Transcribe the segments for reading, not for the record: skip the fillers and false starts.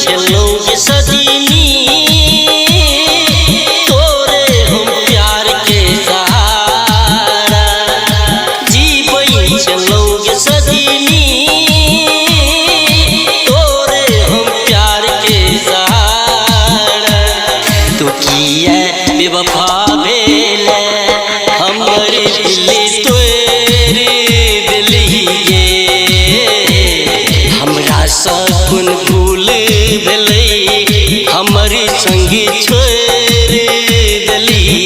चलो ये सजनी तोरे हम प्यार के सहारा जीवई चलो ये सजनी तोरे हम प्यार के सहारा तू किया बेवफा भेले हमरे दिल तोरे दिलिए हमरा सपन भूल भेलै हमरे संगी छोड़ देलिए।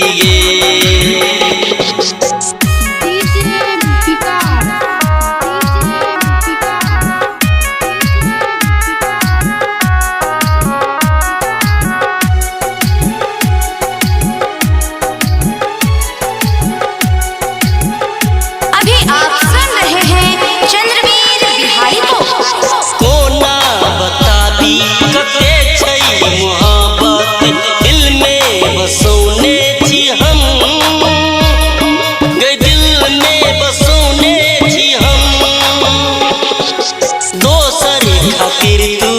अभी आप सुन रहे हैं चंद्रवीर बिहारी को। कोना बता दी कते छै मोहब्बत दिल में बसौने छी हम गे दिल में बसौने छी हम दोसर खातिर तू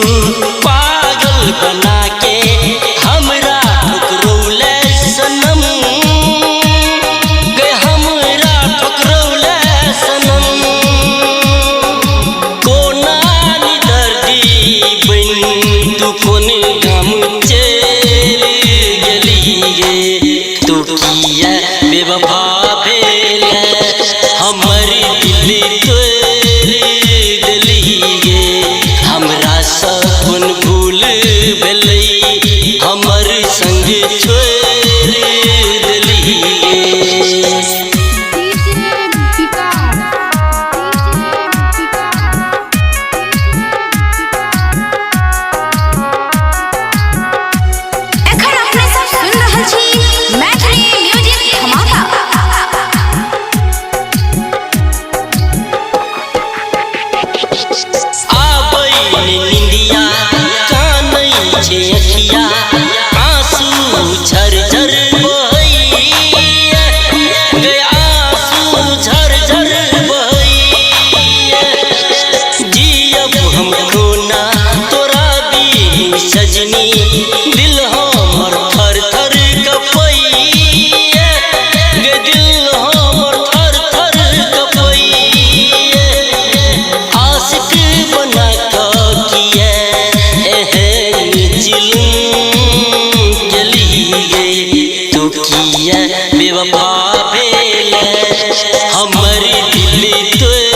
पागल बना के हमरा ठुकरौले सनम गे हमरा ठुकरौले सनम कोना नी दर्दी बन तू कोन गम चल गेलिए तू किया बेवफा भेले हमर दिल तोड़ देलिए हमरा सपन भूल भेलै हमर संग छोड़ देलिए। एखन अपने सब सुन रहल छी मैथिली म्यूजिक धमाका। आबै निंदिया कानै छे अखिया आंसू झरझर बहैया गे आंसू झरझर बहैया जियब हम कोना तोरा बिन सजनी दिल हमर थर थर कपैया गे दिल हमर थर थर कपैया आशिक बना किया एहन जुल्म जलिए तू किया बेवफा भेले हमर दिल तोड़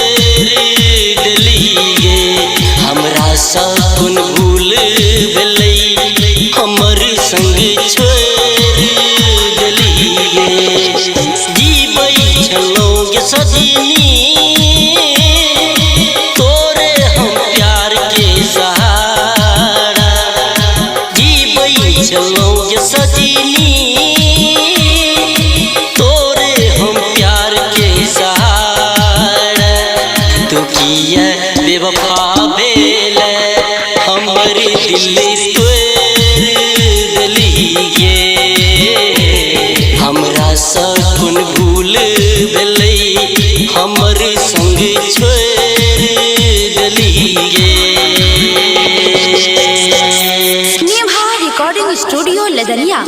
देलिए हमरा सपन भूल भेलै हमर संग छोड़ देलिए जीवै छलौ गे सजनी तोरे हम प्यार के सहारा जीवै छलौ गे सजनी तोरे हम प्यार के सहारा तू किया बेवफा भेले हमर दिल तोड़ देलिए हमरा सपन भूल भेलै हमर संग छोड़ देलिए। Neha recording studio Ladania.